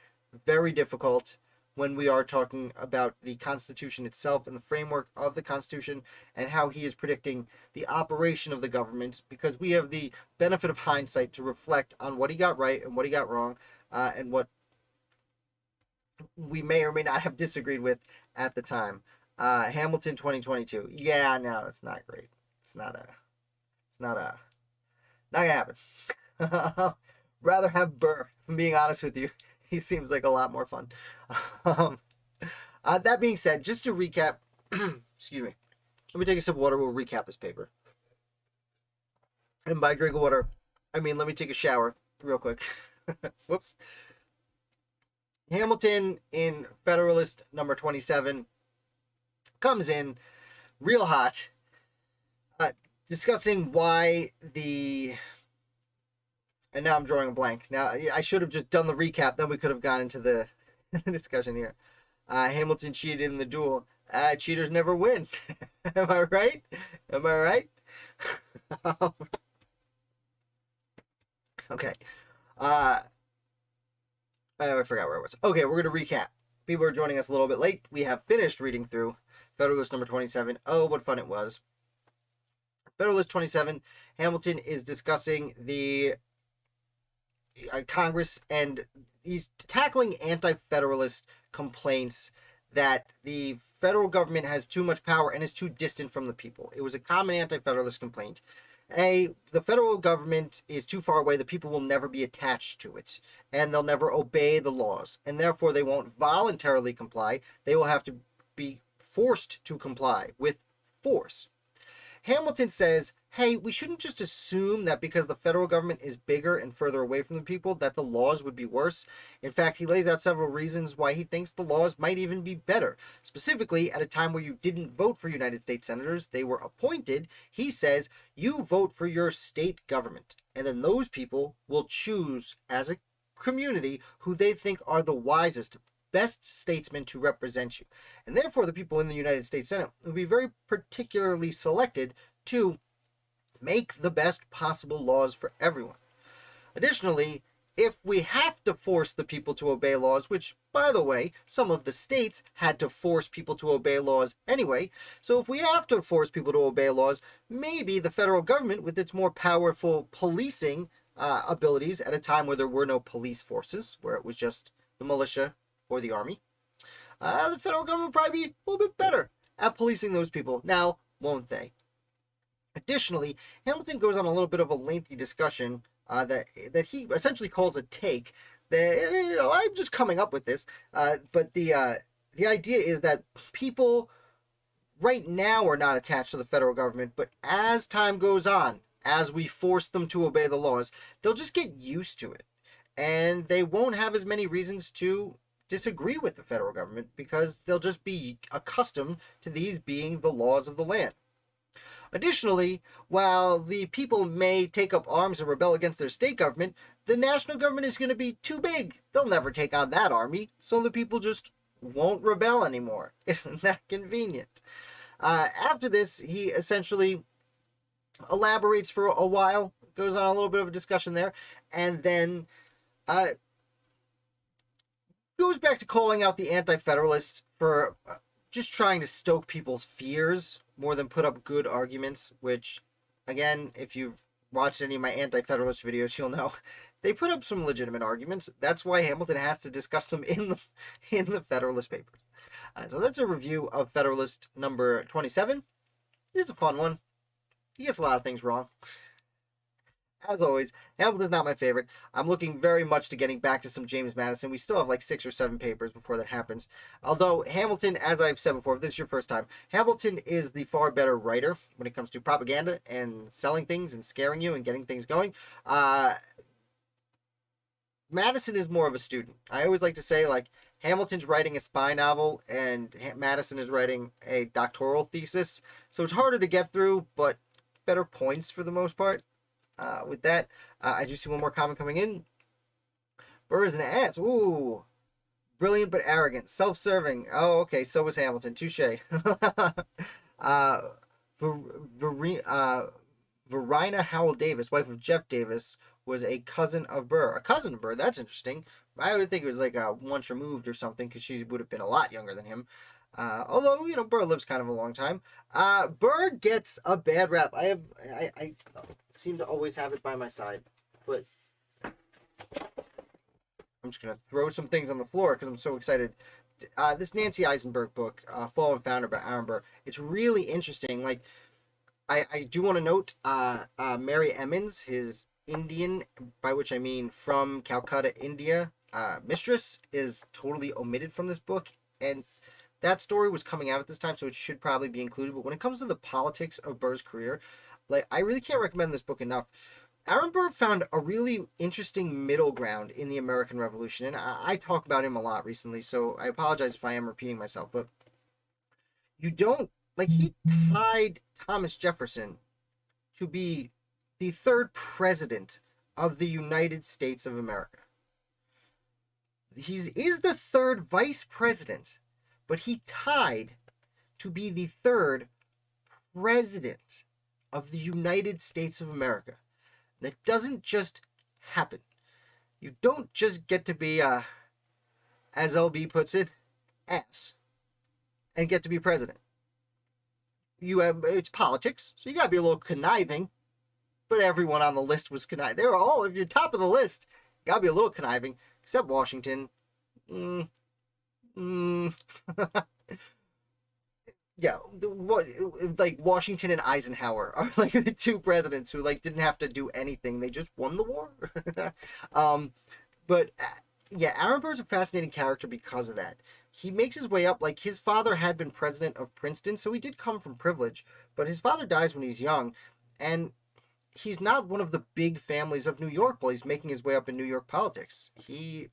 very difficult when we are talking about the Constitution itself and the framework of the Constitution and how he is predicting the operation of the government, because we have the benefit of hindsight to reflect on what he got right and what he got wrong, and what we may or may not have disagreed with at the time. Hamilton 2022. Yeah, no, it's not great. It's not gonna happen. Rather have Burr, if I'm being honest with you. He seems like a lot more fun. That being said, just to recap, excuse me. Let me take a sip of water. We'll recap this paper. And by drink of water, I mean let me take a shower real quick. Whoops. Hamilton in Federalist number 27 comes in real hot, discussing why and now I'm drawing a blank. Now, I should have just done the recap, then we could have gone into the discussion here. Hamilton cheated in the duel. Cheaters never win. Am I right? Am I right? Okay. I forgot where I was. Okay, we're going to recap. People are joining us a little bit late. We have finished reading through Federalist number 27. Oh, what fun it was. Federalist 27, Hamilton is discussing the Congress, and he's tackling anti-Federalist complaints that the federal government has too much power and is too distant from the people. It was a common anti-Federalist complaint. The federal government is too far away. The people will never be attached to it, and they'll never obey the laws, and therefore they won't voluntarily comply. They will have to be forced to comply with force. Hamilton says, hey, we shouldn't just assume that because the federal government is bigger and further away from the people that the laws would be worse. In fact, he lays out several reasons why he thinks the laws might even be better. Specifically, at a time where you didn't vote for United States senators, they were appointed. He says, you vote for your state government, and then those people will choose as a community who they think are the wisest, best statesmen to represent you. And therefore, the people in the United States Senate will be very particularly selected to make the best possible laws for everyone. Additionally, if we have to force the people to obey laws, which, by the way, some of the states had to force people to obey laws anyway, so if we have to force people to obey laws, maybe the federal government, with its more powerful policing abilities at a time where there were no police forces, where it was just the militia or the army, the federal government would probably be a little bit better at policing those people. Now, won't they? Additionally, Hamilton goes on a little bit of a lengthy discussion that he essentially calls a take. That, I'm just coming up with this, but the idea is that people right now are not attached to the federal government, but as time goes on, as we force them to obey the laws, they'll just get used to it, and they won't have as many reasons to disagree with the federal government because they'll just be accustomed to these being the laws of the land. Additionally, while the people may take up arms and rebel against their state government, the national government is going to be too big. They'll never take on that army, so the people just won't rebel anymore. Isn't that convenient? After this, he essentially elaborates for a while, goes on a little bit of a discussion there, and then goes back to calling out the Anti-Federalists for just trying to stoke people's fears more than put up good arguments, which, again, if you've watched any of my Anti-Federalist videos, you'll know they put up some legitimate arguments. That's why Hamilton has to discuss them in the Federalist Papers. So that's a review of Federalist number 27. It's a fun one. He gets a lot of things wrong. As always, Hamilton's not my favorite. I'm looking very much to getting back to some James Madison. We still have like 6 or 7 papers before that happens. Although Hamilton, as I've said before, if this is your first time, Hamilton is the far better writer when it comes to propaganda and selling things and scaring you and getting things going. Madison is more of a student. I always like to say, like, Hamilton's writing a spy novel and Madison is writing a doctoral thesis. So it's harder to get through, but better points for the most part. With that, I do see one more comment coming in. Burr is an ass. Ooh. Brilliant but arrogant. Self-serving. Oh, okay. So was Hamilton. Touche. Verena Howell Davis, wife of Jeff Davis, was a cousin of Burr. A cousin of Burr. That's interesting. I would think it was like once removed or something because she would have been a lot younger than him. Although, Burr lives kind of a long time. Burr gets a bad rap. I seem to always have it by my side, but I'm just going to throw some things on the floor because I'm so excited. This Nancy Eisenberg book, Fall and Founder by Aaron Burr, it's really interesting. Like, I do want to note, Mary Emmons, his Indian, by which I mean from Calcutta, India, mistress, is totally omitted from this book, and that story was coming out at this time, so it should probably be included. But when it comes to the politics of Burr's career, like, I really can't recommend this book enough. Aaron Burr found a really interesting middle ground in the American Revolution, and I talk about him a lot recently, so I apologize if I am repeating myself, but he tied Thomas Jefferson to be the 3rd president of the United States of America. He is the 3rd vice president, but he tied to be the 3rd president of the United States of America. That doesn't just happen. You don't just get to be, as LB puts it, ass, and get to be president. It's politics, so you gotta be a little conniving, but everyone on the list was conniving. They were all, if you're top of the list, you gotta be a little conniving, except Washington. Yeah, like Washington and Eisenhower are like the 2 presidents who didn't have to do anything. They just won the war. But yeah, Aaron Burr's a fascinating character because of that. he makes his way up. Like, his father had been president of Princeton, so he did come from privilege, but his father dies when he's young, and he's not one of the big families of New York while he's making his way up in New York politics. He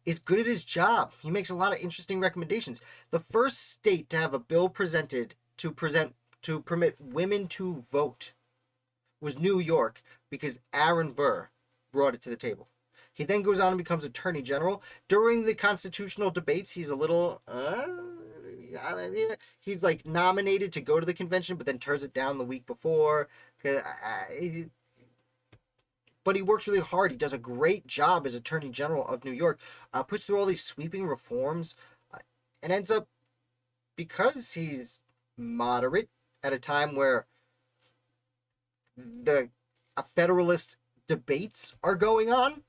is good at his job. He makes a lot of interesting recommendations. The first state to have a bill presented to permit women to vote was New York, because Aaron Burr brought it to the table. He then goes on and becomes Attorney General. During the constitutional debates, he's a little, he's like nominated to go to the convention, but then turns it down the week before. But he works really hard. He does a great job as Attorney General of New York, puts through all these sweeping reforms, and ends up, because he's moderate at a time where the Federalist debates are going on.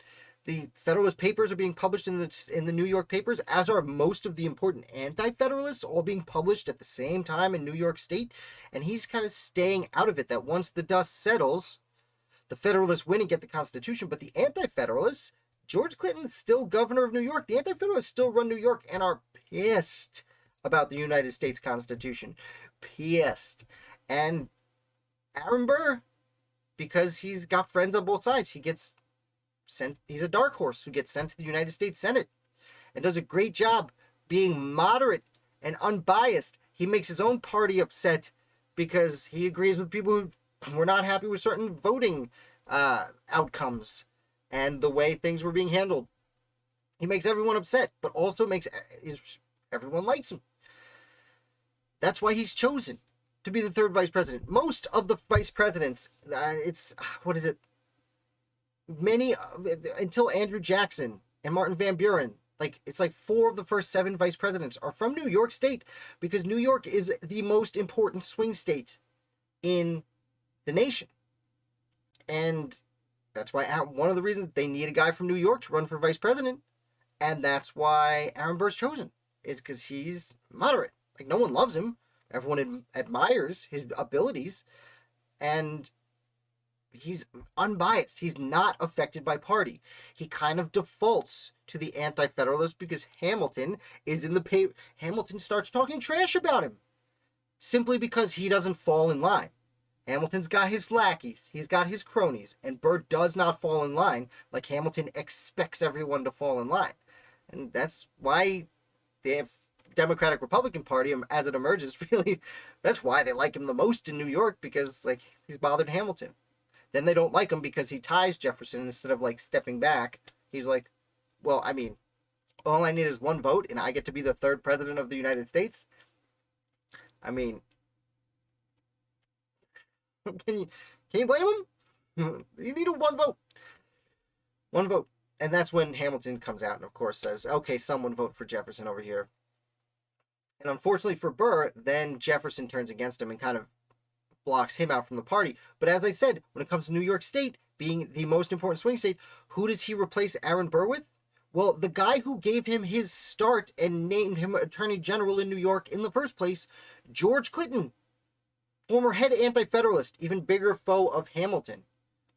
The Federalist Papers are being published in the New York papers, as are most of the important Anti-Federalists, all being published at the same time in New York State. And he's kind of staying out of it, that once the dust settles, the Federalists win and get the Constitution. But the Anti-Federalists, George Clinton's still governor of New York. The Anti-Federalists still run New York and are pissed about the United States Constitution. Pissed. And Aaron Burr, because he's got friends on both sides, he gets sent. He's a dark horse who gets sent to the United States Senate and does a great job being moderate and unbiased. He makes his own party upset because he agrees with people who were not happy with certain voting outcomes and the way things were being handled. He makes everyone upset, but also makes everyone likes him. That's why he's chosen to be the third vice president. Most of the vice presidents, many, until Andrew Jackson and Martin Van Buren, it's like 4 of the first 7 vice presidents are from New York State, because New York is the most important swing state in the nation. And that's why one of the reasons they need a guy from New York to run for vice president, and that's why Aaron Burr's chosen, is because he's moderate. Like, no one loves him. Everyone admires his abilities, and he's unbiased. He's not affected by party. He kind of defaults to the Anti-Federalist because Hamilton is in the paper. Hamilton starts talking trash about him simply because he doesn't fall in line. Hamilton's got his lackeys, he's got his cronies, and Burr does not fall in line like Hamilton expects everyone to fall in line. And that's why the Democratic Republican Party, as it emerges, really, that's why they like him the most in New York, because he's bothered Hamilton. Then they don't like him because he ties Jefferson instead of stepping back. He's like, well, I mean, all I need is 1 vote and I get to be the 3rd president of the United States. I mean, can you blame him? You need 1 vote. 1 vote. And that's when Hamilton comes out and, of course, says, okay, someone vote for Jefferson over here. And unfortunately for Burr, then Jefferson turns against him and kind of blocks him out from the party. But as I said, when it comes to New York State being the most important swing state, who does he replace Aaron Burr with? Well, the guy who gave him his start and named him Attorney General in New York in the first place, George Clinton, former head Anti-Federalist, even bigger foe of Hamilton,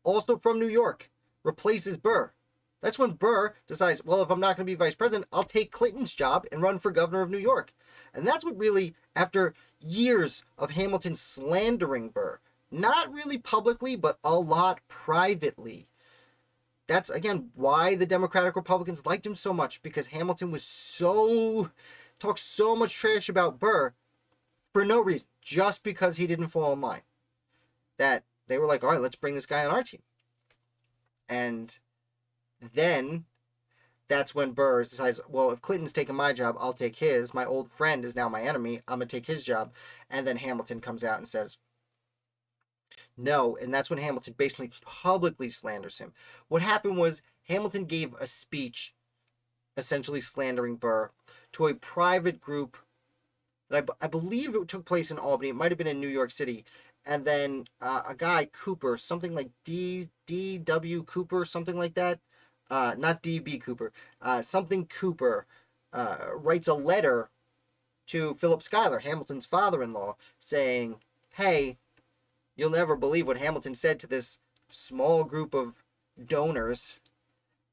also from New York, replaces Burr. That's when Burr decides, well, if I'm not going to be vice president, I'll take Clinton's job and run for governor of New York. And that's what really, after years of Hamilton slandering Burr, not really publicly, but a lot privately, that's, again, why the Democratic Republicans liked him so much, because Hamilton talked so much trash about Burr for no reason, just because he didn't fall in line. That they were like, all right, let's bring this guy on our team. And then that's when Burr decides, well, if Clinton's taking my job, I'll take his. My old friend is now my enemy. I'm going to take his job. And then Hamilton comes out and says, no. And that's when Hamilton basically publicly slanders him. What happened was Hamilton gave a speech essentially slandering Burr to a private group that I believe it took place in Albany. It might have been in New York City. And then a guy, Cooper, something like D.W. Cooper, something like that. Not D.B. Cooper, something Cooper, writes a letter to Philip Schuyler, Hamilton's father-in-law, saying, hey, you'll never believe what Hamilton said to this small group of donors.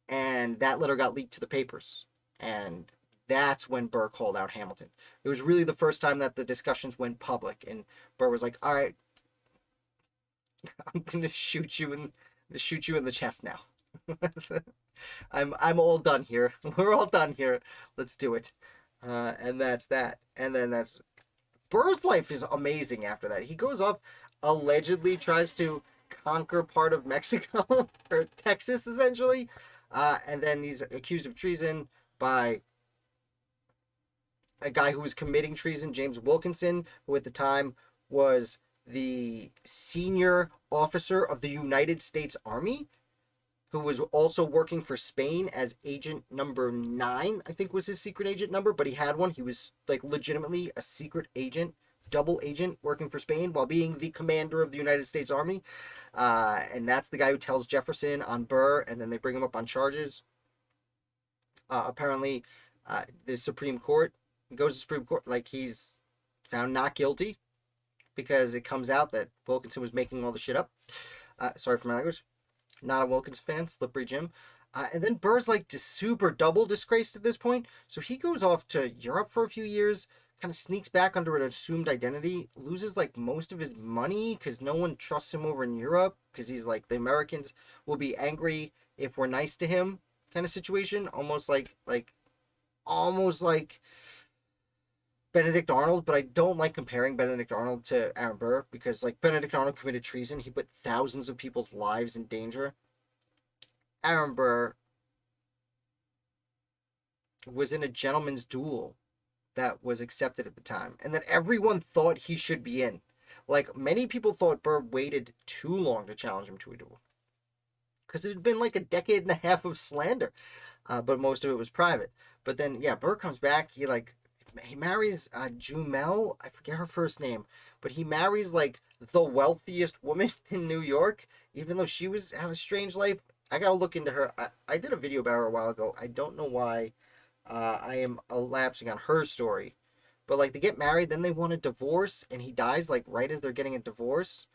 And that letter got leaked to the papers. And That's when Burr called out Hamilton. It was really the first time that the discussions went public, and Burr was like, "All right, I'm gonna shoot you in the chest now. I'm all done here. We're all done here. Let's do it." And that's that. And then that's Burr's life is amazing after that. He goes off, allegedly tries to conquer part of Mexico or Texas essentially, and then he's accused of treason by a guy who was committing treason, James Wilkinson, who at the time was the senior officer of the United States Army, who was also working for Spain as agent number 9, I think was his secret agent number, but he had one. He was like legitimately a secret agent, double agent working for Spain while being the commander of the United States Army. And that's the guy who tells Jefferson on Burr, and then they bring him up on charges. Apparently, the Supreme Court goes to Supreme Court, like he's found not guilty because it comes out that Wilkinson was making all the shit up. Sorry for my language. Not a Wilkins fan, slippery Jim. And then Burr's like super double disgraced at this point. So he goes off to Europe for a few years, kind of sneaks back under an assumed identity, loses like most of his money because no one trusts him over in Europe because he's like, the Americans will be angry if we're nice to him kind of situation. Almost like Benedict Arnold, but I don't like comparing Benedict Arnold to Aaron Burr because, like, Benedict Arnold committed treason. He put thousands of people's lives in danger. Aaron Burr was in a gentleman's duel that was accepted at the time, and that everyone thought he should be in. Like, many people thought Burr waited too long to challenge him to a duel because it had been like a decade and a half of slander, but most of it was private. But then, yeah, Burr comes back. He marries Jumel. I forget her first name, but he marries like the wealthiest woman in New York, even though she was had a strange life. I gotta look into her. I did a video about her a while ago. I don't know why I am elapsing on her story, but like they get married, then they want a divorce, and he dies like right as they're getting a divorce.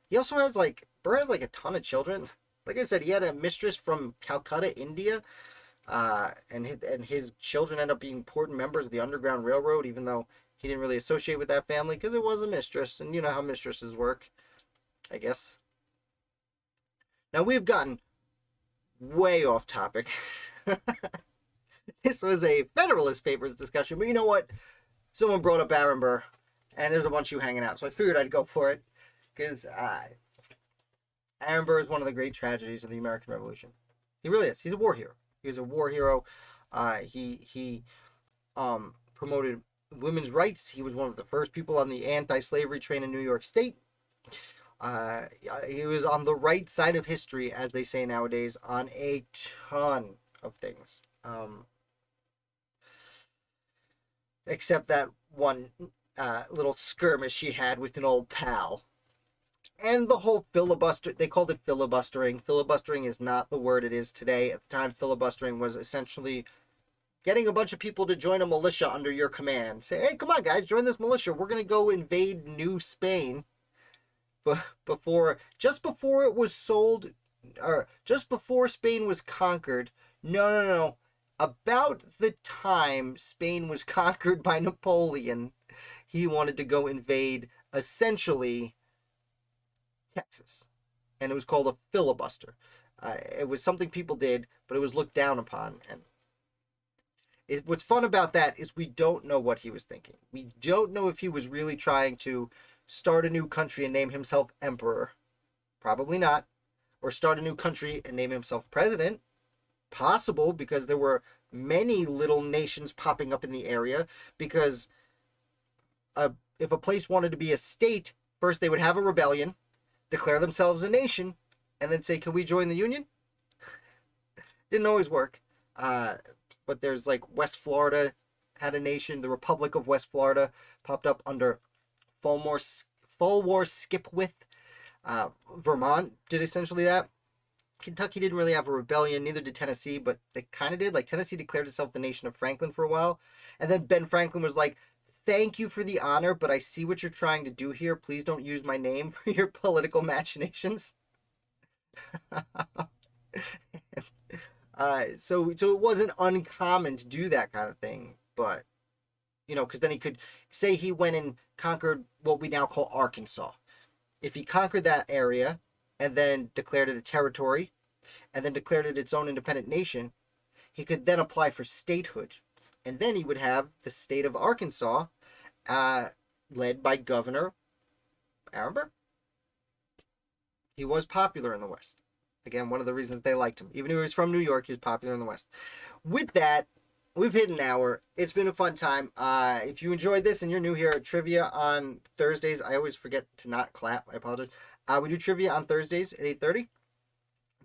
He also has Burr has like a ton of children. Like I said, he had a mistress from Calcutta, India. And his children end up being important members of the Underground Railroad, even though he didn't really associate with that family because it was a mistress, and you know how mistresses work, I guess. Now we've gotten way off topic. This was a Federalist Papers discussion, but you know what? Someone brought up Aaron Burr, and there's a bunch of you hanging out, so I figured I'd go for it because Aaron Burr is one of the great tragedies of the American Revolution. He really is. He's a war hero. He was a war hero. He promoted women's rights. He was one of the first people on the anti-slavery train in New York State. He was on the right side of history, as they say nowadays, on a ton of things. Except that one little skirmish he had with an old pal. And the whole filibuster, they called it filibustering. Filibustering is not the word it is today. At the time, filibustering was essentially getting a bunch of people to join a militia under your command. Say, hey, come on, guys, join this militia. We're going to go invade New Spain. But just before it was sold, or just before Spain was conquered, no. About the time Spain was conquered by Napoleon, he wanted to go invade, essentially, Texas, and it was called a filibuster. It was something people did, but it was looked down upon. And what's fun about that is we don't know what he was thinking. We don't know if he was really trying to start a new country and name himself emperor. Probably not. Or start a new country and name himself president. Possible, because there were many little nations popping up in the area. Because if a place wanted to be a state, first they would have a rebellion, declare themselves a nation, and then say, can we join the Union? Didn't always work. But there's like West Florida had a nation. The Republic of West Florida popped up under Fulmore Skipwith. Vermont did essentially that. Kentucky didn't really have a rebellion, neither did Tennessee, but they kind of did. Like, Tennessee declared itself the nation of Franklin for a while, and then Ben Franklin was like, thank you for the honor, but I see what you're trying to do here. Please don't use my name for your political machinations. So it wasn't uncommon to do that kind of thing. but, you know, because then he could say he went and conquered what we now call Arkansas. If he conquered that area and then declared it a territory and then declared it its own independent nation, he could then apply for statehood. And then he would have the state of Arkansas led by Governor Burke. He was popular in the West. Again, one of the reasons they liked him. Even though he was from New York, he was popular in the West. With that, we've hit an hour. It's been a fun time. If you enjoyed this and you're new here at Trivia on Thursdays, I always forget to not clap. I apologize. We do trivia on Thursdays at 8:30.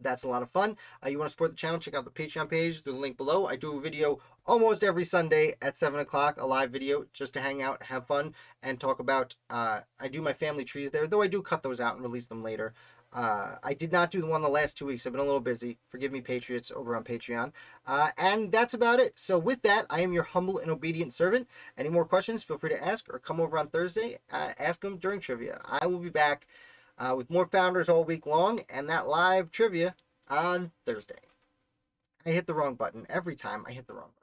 That's a lot of fun. You want to support the channel, check out the Patreon page through the link below. I do a video almost every Sunday at 7 o'clock, a live video, just to hang out, have fun, and talk about, I do my family trees there, though I do cut those out and release them later. I did not do the one the last 2 weeks. I've been a little busy. Forgive me, Patriots, over on Patreon. And that's about it. So with that, I am your humble and obedient servant. Any more questions, feel free to ask, or come over on Thursday, ask them during trivia. I will be back with more Founders all week long, and that live trivia on Thursday. I hit the wrong button. Every time I hit the wrong button.